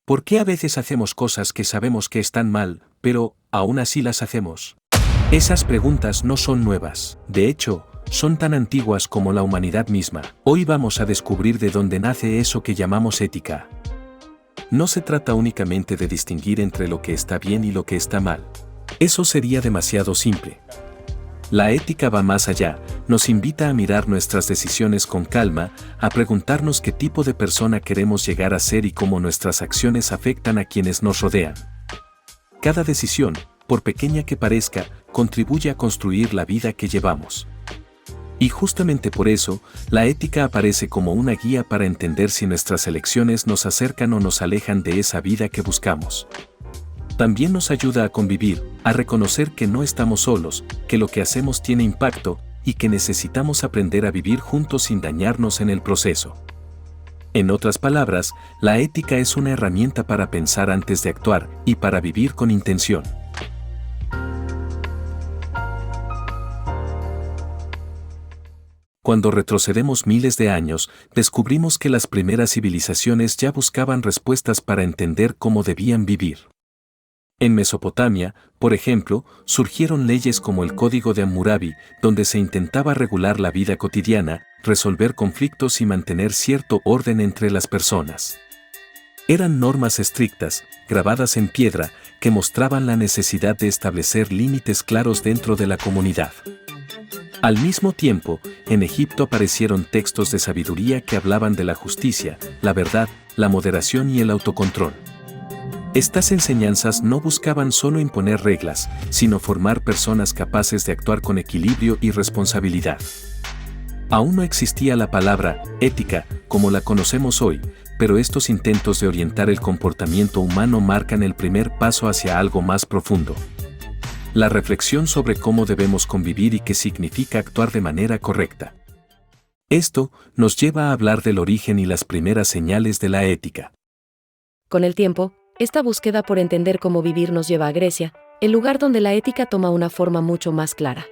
¿Por qué a veces hacemos cosas que sabemos que están mal, pero aún así las hacemos? Esas preguntas no son nuevas. De hecho, son tan antiguas como la humanidad misma. Hoy vamos a descubrir de dónde nace eso que llamamos ética. No se trata únicamente de distinguir entre lo que está bien y lo que está mal. Eso sería demasiado simple. La ética va más allá, nos invita a mirar nuestras decisiones con calma, a preguntarnos qué tipo de persona queremos llegar a ser y cómo nuestras acciones afectan a quienes nos rodean. Cada decisión, por pequeña que parezca, contribuye a construir la vida que llevamos. Y justamente por eso, la ética aparece como una guía para entender si nuestras elecciones nos acercan o nos alejan de esa vida que buscamos. También nos ayuda a convivir, a reconocer que no estamos solos, que lo que hacemos tiene impacto y que necesitamos aprender a vivir juntos sin dañarnos en el proceso. En otras palabras, la ética es una herramienta para pensar antes de actuar y para vivir con intención. Cuando retrocedemos miles de años, descubrimos que las primeras civilizaciones ya buscaban respuestas para entender cómo debían vivir. En Mesopotamia, por ejemplo, surgieron leyes como el Código de Hammurabi, donde se intentaba regular la vida cotidiana, resolver conflictos y mantener cierto orden entre las personas. Eran normas estrictas, grabadas en piedra, que mostraban la necesidad de establecer límites claros dentro de la comunidad. Al mismo tiempo, en Egipto aparecieron textos de sabiduría que hablaban de la justicia, la verdad, la moderación y el autocontrol. Estas enseñanzas no buscaban solo imponer reglas, sino formar personas capaces de actuar con equilibrio y responsabilidad. Aún no existía la palabra ética como la conocemos hoy, pero estos intentos de orientar el comportamiento humano marcan el primer paso hacia algo más profundo. La reflexión sobre cómo debemos convivir y qué significa actuar de manera correcta. Esto nos lleva a hablar del origen y las primeras señales de la ética. Con el tiempo, esta búsqueda por entender cómo vivir nos lleva a Grecia, el lugar donde la ética toma una forma mucho más clara.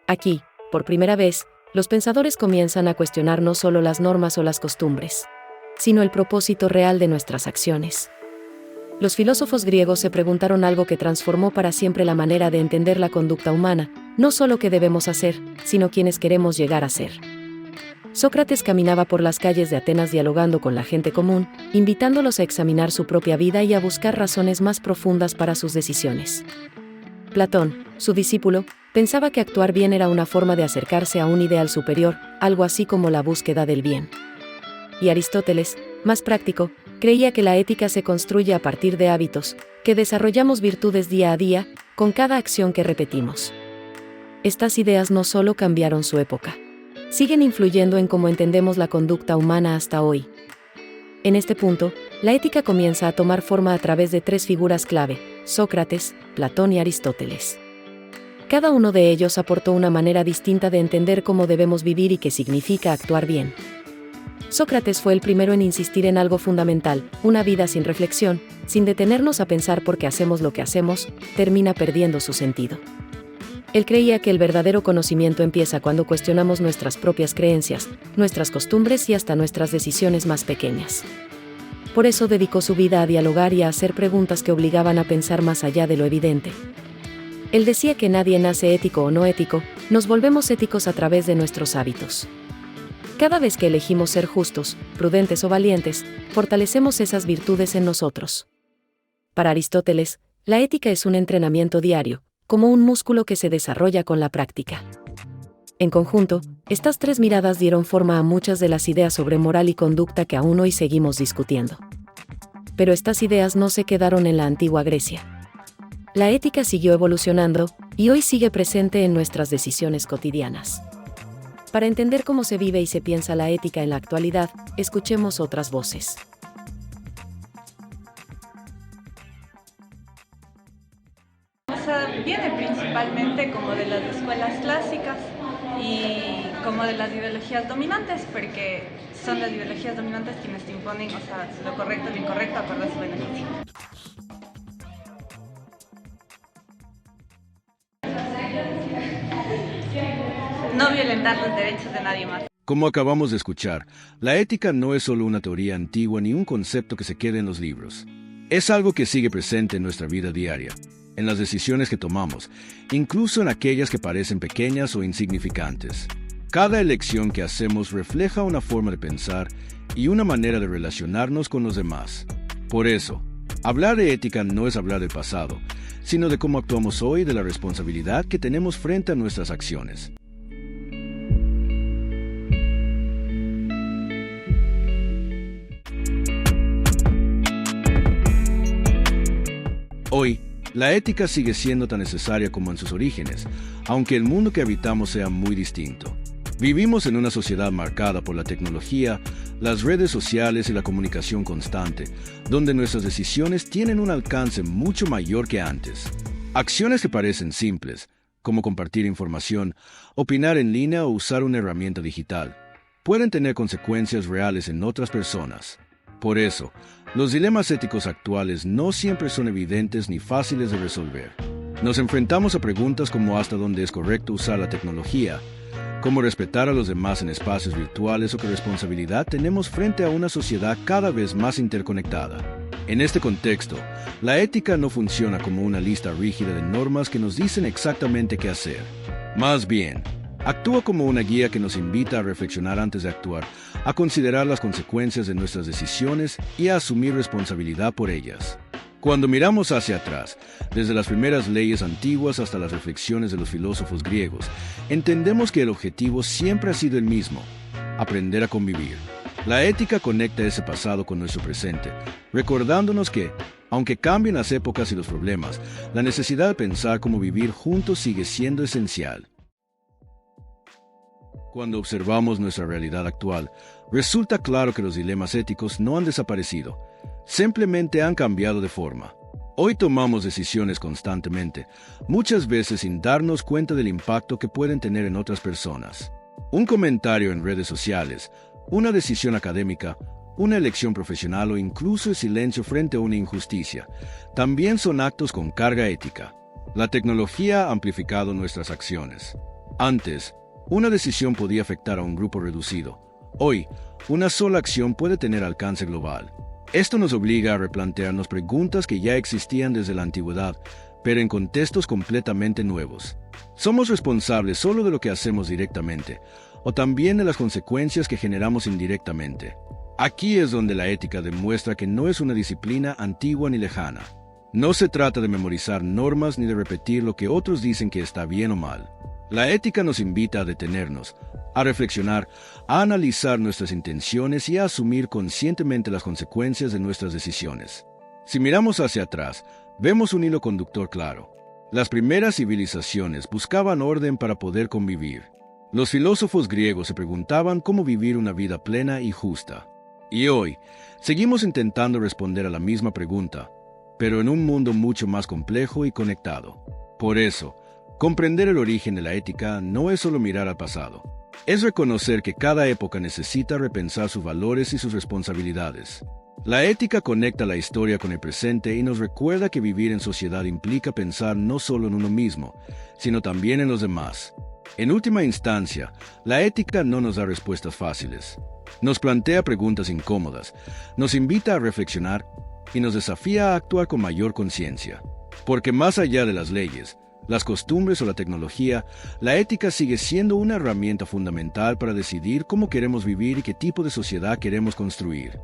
Aquí, por primera vez, los pensadores comienzan a cuestionar no solo las normas o las costumbres, sino el propósito real de nuestras acciones. Los filósofos griegos se preguntaron algo que transformó para siempre la manera de entender la conducta humana, no solo qué debemos hacer, sino quiénes queremos llegar a ser. Sócrates caminaba por las calles de Atenas dialogando con la gente común, invitándolos a examinar su propia vida y a buscar razones más profundas para sus decisiones. Platón, su discípulo, pensaba que actuar bien era una forma de acercarse a un ideal superior, algo así como la búsqueda del bien. Y Aristóteles, más práctico, creía que la ética se construye a partir de hábitos, que desarrollamos virtudes día a día, con cada acción que repetimos. Estas ideas no solo cambiaron su época, siguen influyendo en cómo entendemos la conducta humana hasta hoy. En este punto, la ética comienza a tomar forma a través de tres figuras clave: Sócrates, Platón y Aristóteles. Cada uno de ellos aportó una manera distinta de entender cómo debemos vivir y qué significa actuar bien. Sócrates fue el primero en insistir en algo fundamental: una vida sin reflexión, sin detenernos a pensar por qué hacemos lo que hacemos, termina perdiendo su sentido. Él creía que el verdadero conocimiento empieza cuando cuestionamos nuestras propias creencias, nuestras costumbres y hasta nuestras decisiones más pequeñas. Por eso dedicó su vida a dialogar y a hacer preguntas que obligaban a pensar más allá de lo evidente. Él decía que nadie nace ético o no ético, nos volvemos éticos a través de nuestros hábitos. Cada vez que elegimos ser justos, prudentes o valientes, fortalecemos esas virtudes en nosotros. Para Aristóteles, la ética es un entrenamiento diario, como un músculo que se desarrolla con la práctica. En conjunto, estas tres miradas dieron forma a muchas de las ideas sobre moral y conducta que aún hoy seguimos discutiendo. Pero estas ideas no se quedaron en la antigua Grecia. La ética siguió evolucionando, y hoy sigue presente en nuestras decisiones cotidianas. Para entender cómo se vive y se piensa la ética en la actualidad, escuchemos otras voces. Viene principalmente como de las escuelas clásicas y como de las ideologías dominantes, porque son las ideologías dominantes quienes te imponen, lo correcto, lo incorrecto, acorde a su beneficio. no violentar los derechos de nadie más. Como acabamos de escuchar, la ética no es solo una teoría antigua ni un concepto que se quede en los libros. Es algo que sigue presente en nuestra vida diaria, en las decisiones que tomamos, incluso en aquellas que parecen pequeñas o insignificantes. Cada elección que hacemos refleja una forma de pensar y una manera de relacionarnos con los demás. Por eso, hablar de ética no es hablar del pasado, sino de cómo actuamos hoy y de la responsabilidad que tenemos frente a nuestras acciones. Hoy, la ética sigue siendo tan necesaria como en sus orígenes, aunque el mundo que habitamos sea muy distinto. Vivimos en una sociedad marcada por la tecnología, las redes sociales y la comunicación constante, donde nuestras decisiones tienen un alcance mucho mayor que antes. Acciones que parecen simples, como compartir información, opinar en línea o usar una herramienta digital, pueden tener consecuencias reales en otras personas. Por eso, los dilemas éticos actuales no siempre son evidentes ni fáciles de resolver. Nos enfrentamos a preguntas como hasta dónde es correcto usar la tecnología, cómo respetar a los demás en espacios virtuales o qué responsabilidad tenemos frente a una sociedad cada vez más interconectada. En este contexto, la ética no funciona como una lista rígida de normas que nos dicen exactamente qué hacer. Más bien, actúa como una guía que nos invita a reflexionar antes de actuar, a considerar las consecuencias de nuestras decisiones y a asumir responsabilidad por ellas. Cuando miramos hacia atrás, desde las primeras leyes antiguas hasta las reflexiones de los filósofos griegos, entendemos que el objetivo siempre ha sido el mismo: aprender a convivir. La ética conecta ese pasado con nuestro presente, recordándonos que, aunque cambien las épocas y los problemas, la necesidad de pensar cómo vivir juntos sigue siendo esencial. Cuando observamos nuestra realidad actual, resulta claro que los dilemas éticos no han desaparecido, simplemente han cambiado de forma. Hoy tomamos decisiones constantemente, muchas veces sin darnos cuenta del impacto que pueden tener en otras personas. Un comentario en redes sociales, una decisión académica, una elección profesional o incluso el silencio frente a una injusticia, también son actos con carga ética. La tecnología ha amplificado nuestras acciones. Antes, una decisión podía afectar a un grupo reducido. Hoy, una sola acción puede tener alcance global. Esto nos obliga a replantearnos preguntas que ya existían desde la antigüedad, pero en contextos completamente nuevos. ¿Somos responsables solo de lo que hacemos directamente, o también de las consecuencias que generamos indirectamente? Aquí es donde la ética demuestra que no es una disciplina antigua ni lejana. No se trata de memorizar normas ni de repetir lo que otros dicen que está bien o mal. La ética nos invita a detenernos, a reflexionar, a analizar nuestras intenciones y a asumir conscientemente las consecuencias de nuestras decisiones. Si miramos hacia atrás, vemos un hilo conductor claro. Las primeras civilizaciones buscaban orden para poder convivir. Los filósofos griegos se preguntaban cómo vivir una vida plena y justa. Y hoy, seguimos intentando responder a la misma pregunta, pero en un mundo mucho más complejo y conectado. Por eso, comprender el origen de la ética no es solo mirar al pasado. Es reconocer que cada época necesita repensar sus valores y sus responsabilidades. La ética conecta la historia con el presente y nos recuerda que vivir en sociedad implica pensar no solo en uno mismo, sino también en los demás. En última instancia, la ética no nos da respuestas fáciles. Nos plantea preguntas incómodas, nos invita a reflexionar y nos desafía a actuar con mayor conciencia. Porque más allá de las leyes, las costumbres o la tecnología, la ética sigue siendo una herramienta fundamental para decidir cómo queremos vivir y qué tipo de sociedad queremos construir.